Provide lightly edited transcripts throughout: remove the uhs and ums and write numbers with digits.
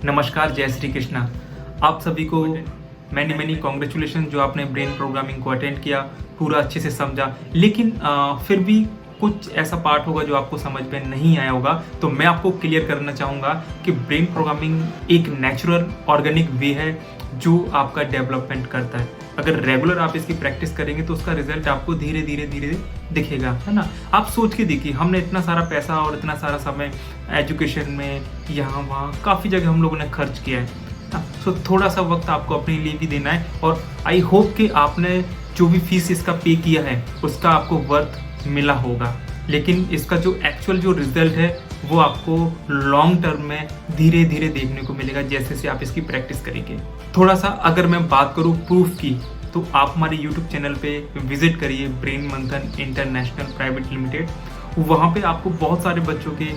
नमस्कार, जय श्री कृष्णा। आप सभी को मैनी मैनी कॉन्ग्रेचुलेशन जो आपने ब्रेन प्रोग्रामिंग को अटेंड किया, पूरा अच्छे से समझा। लेकिन फिर भी कुछ ऐसा पार्ट होगा जो आपको समझ में नहीं आया होगा, तो मैं आपको क्लियर करना चाहूँगा कि ब्रेन प्रोग्रामिंग एक नेचुरल ऑर्गेनिक वे है जो आपका डेवलपमेंट करता है। अगर रेगुलर आप इसकी प्रैक्टिस करेंगे तो उसका रिजल्ट आपको धीरे धीरे धीरे दिखेगा, है ना। आप सोच के देखिए, हमने इतना सारा पैसा और इतना सारा समय एजुकेशन में यहाँ वहाँ काफ़ी जगह हम लोगों ने खर्च किया है। सो थोड़ा सा वक्त आपको अपने लिए भी देना है, और आई होप कि आपने जो भी फीस इसका पे किया है उसका आपको वर्थ मिला होगा। लेकिन इसका जो एक्चुअल जो रिजल्ट है वो आपको लॉन्ग टर्म में धीरे धीरे देखने को मिलेगा जैसे जैसे आप इसकी प्रैक्टिस करेंगे। थोड़ा सा अगर मैं बात करूँ प्रूफ की, तो आप हमारे यूट्यूब चैनल पे विजिट करिए, ब्रेन मंथन इंटरनेशनल प्राइवेट लिमिटेड। वहाँ पे आपको बहुत सारे बच्चों के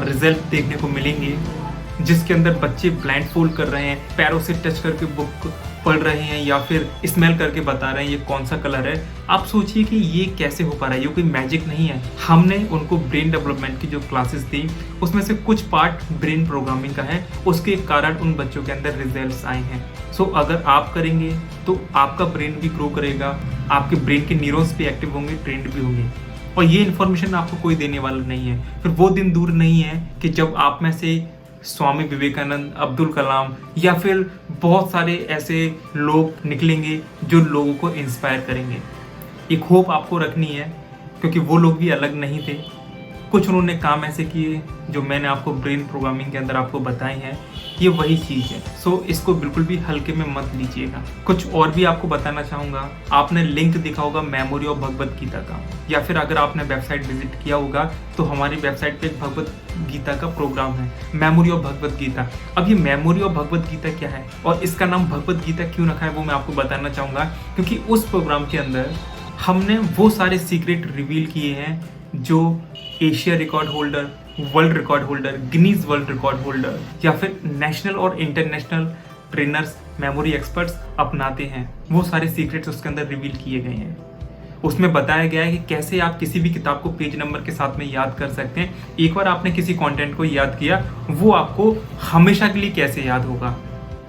रिजल्ट देखने को मिलेंगे जिसके अंदर बच्चे ब्लाइंड फोल्ड कर रहे हैं, पैरों से टच करके बुक पढ़ रहे हैं या फिर स्मेल करके बता रहे हैं ये कौन सा कलर है। आप सोचिए कि ये कैसे हो पा रहा है, ये कोई मैजिक नहीं है। हमने उनको ब्रेन डेवलपमेंट की जो क्लासेस दी उसमें से कुछ पार्ट ब्रेन प्रोग्रामिंग का है, उसके कारण उन बच्चों के अंदर रिजल्ट्स आए हैं। सो अगर आप करेंगे तो आपका ब्रेन भी ग्रो करेगा, आपके ब्रेन के न्यूरॉन्स भी एक्टिव होंगे, ट्रेंड भी होंगे, और ये इन्फॉर्मेशन आपको कोई देने वाला नहीं है। फिर वो दिन दूर नहीं है कि जब आप में से स्वामी विवेकानंद, अब्दुल कलाम या फिर बहुत सारे ऐसे लोग निकलेंगे जो लोगों को इंस्पायर करेंगे। एक होप आपको रखनी है, क्योंकि वो लोग भी अलग नहीं थे। कुछ उन्होंने काम ऐसे किए जो मैंने आपको ब्रेन प्रोग्रामिंग के अंदर आपको बताए हैं, ये वही चीज़ है। सो इसको बिल्कुल भी हल्के में मत लीजिएगा। कुछ और भी आपको बताना चाहूँगा, आपने लिंक देखा होगा मेमोरी ऑफ भगवत गीता का, या फिर अगर आपने वेबसाइट विजिट किया होगा तो हमारी वेबसाइट पे एक भगवत गीता का प्रोग्राम है, मेमोरी ऑफ भगवत गीता। अब ये मेमोरी ऑफ भगवत गीता क्या है और इसका नाम भगवत गीता क्यों रखा है वो मैं आपको बताना चाहूँगा, क्योंकि उस प्रोग्राम के अंदर हमने वो सारे सीक्रेट रिवील किए हैं जो Asia record holder, world record holder, Guinness world record holder या फिर नेशनल और इंटरनेशनल ट्रेनर्स, मेमोरी एक्सपर्ट्स अपनाते हैं। वो सारे सीक्रेट्स उसके अंदर रिवील किए गए हैं। उसमें बताया गया है कि कैसे आप किसी भी किताब को पेज नंबर के साथ में याद कर सकते हैं। एक बार आपने किसी कंटेंट को याद किया, वो आपको हमेशा के लिए कैसे याद होगा।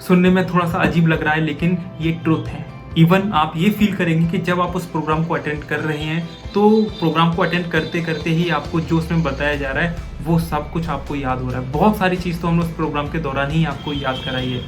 सुनने में थोड़ा सा अजीब लग रहा है, लेकिन ये ट्रुथ है। इवन आप ये फील करेंगे कि जब आप उस प्रोग्राम को अटेंड कर रहे हैं तो प्रोग्राम को अटेंड करते करते ही आपको जो उसमें बताया जा रहा है वो सब कुछ आपको याद हो रहा है। बहुत सारी चीज़ तो हमने उस प्रोग्राम के दौरान ही आपको याद कराई है।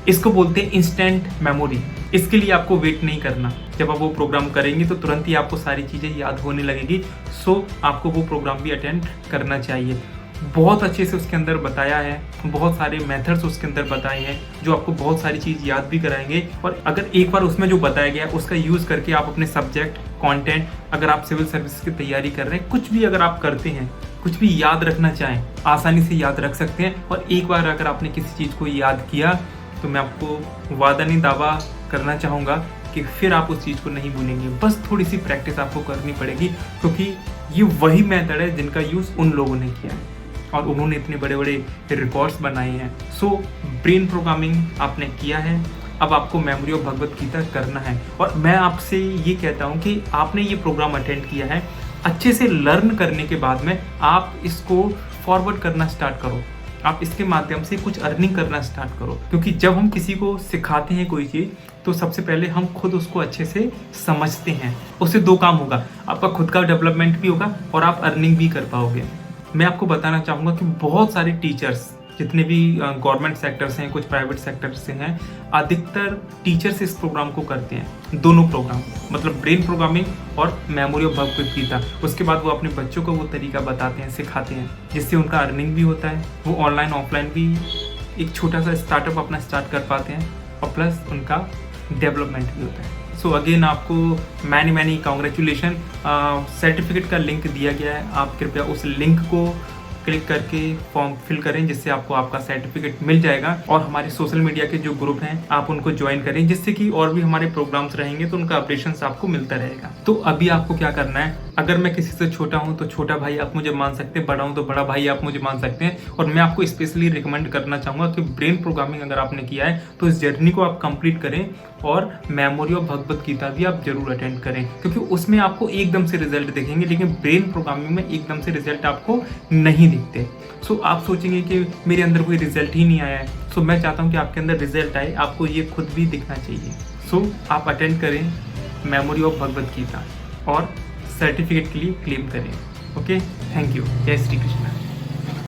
इसको बोलते हैं इंस्टेंट मेमोरी। इसके लिए आपको वेट नहीं करना, जब आप वो प्रोग्राम करेंगे तो तुरंत ही आपको सारी चीज़ें याद होने लगेगी। सो आपको वो प्रोग्राम भी अटेंड करना चाहिए। बहुत अच्छे से उसके अंदर बताया है, बहुत सारे मेथड्स उसके अंदर बताए हैं जो आपको बहुत सारी चीज़ याद भी कराएंगे। और अगर एक बार उसमें जो बताया गया है उसका यूज़ करके आप अपने सब्जेक्ट, कंटेंट, अगर आप सिविल सर्विस की तैयारी कर रहे हैं, कुछ भी अगर आप करते हैं, कुछ भी याद रखना चाहें, आसानी से याद रख सकते हैं। और एक बार अगर आपने किसी चीज़ को याद किया तो मैं आपको वादा नहीं दावा करना चाहूँगा कि फिर आप उस चीज़ को नहीं भूलेंगे। बस थोड़ी सी प्रैक्टिस आपको करनी पड़ेगी, क्योंकि ये वही मेथड है जिनका यूज़ उन लोगों ने किया है और उन्होंने इतने बड़े बड़े रिकॉर्ड्स बनाए हैं। सो ब्रेन प्रोग्रामिंग आपने किया है, अब आपको मेमोरी ऑफ भगवत गीता करना है। और मैं आपसे ये कहता हूँ कि आपने ये प्रोग्राम अटेंड किया है, अच्छे से लर्न करने के बाद में आप इसको फॉरवर्ड करना स्टार्ट करो। आप इसके माध्यम से कुछ अर्निंग करना स्टार्ट करो, क्योंकि जब हम किसी को सिखाते हैं कोई चीज़ तो सबसे पहले हम खुद उसको अच्छे से समझते हैं। उससे दो काम होगा, आपका खुद का डेवलपमेंट भी होगा और आप अर्निंग भी कर पाओगे। मैं आपको बताना चाहूँगा कि बहुत सारे टीचर्स, जितने भी गवर्नमेंट सेक्टर्स हैं, कुछ प्राइवेट सेक्टर से हैं, अधिकतर टीचर्स इस प्रोग्राम को करते हैं। दोनों प्रोग्राम, मतलब ब्रेन प्रोग्रामिंग और मेमोरी ऑफ भगवत गीता। उसके बाद वो अपने बच्चों को वो तरीका बताते हैं, सिखाते हैं, जिससे उनका अर्निंग भी होता है। वो ऑनलाइन ऑफलाइन भी एक छोटा सा स्टार्टअप अपना स्टार्ट कर पाते हैं और प्लस उनका डेवलपमेंट भी होता है। सो अगेन आपको मैनी मैनी कॉन्ग्रेचुलेशन। सर्टिफिकेट का लिंक दिया गया है, आप कृपया उस लिंक को क्लिक करके फॉर्म फिल करें, जिससे आपको आपका सर्टिफिकेट मिल जाएगा। और हमारे सोशल मीडिया के जो ग्रुप हैं आप उनको ज्वाइन करें, जिससे कि और भी हमारे प्रोग्राम्स रहेंगे तो उनका अपडेशंस आपको मिलता रहेगा। तो अभी आपको क्या करना है, अगर मैं किसी से छोटा हूं तो छोटा भाई आप मुझे मान सकते हैं, बड़ा हूं तो बड़ा भाई आप मुझे मान सकते हैं। और मैं आपको स्पेशली रिकमेंड करना चाहूँगा कि ब्रेन प्रोग्रामिंग अगर आपने किया है तो इस जर्नी को आप कंप्लीट करें और मेमोरी ऑफ भगवत गीता भी आप जरूर अटेंड करें, क्योंकि उसमें आपको एकदम से रिजल्ट दिखेंगे, लेकिन ब्रेन प्रोग्रामिंग में एकदम से रिजल्ट आपको नहीं दिखते। सो आप सोचेंगे कि मेरे अंदर कोई रिजल्ट ही नहीं आया है। सो मैं चाहता हूँ कि आपके अंदर रिजल्ट आए, आपको ये खुद भी दिखना चाहिए। सो आप अटेंड करें मेमोरी ऑफ भगवत गीता और सर्टिफिकेट के लिए क्लेम करें। Okay, thank you. जय श्री कृष्ण।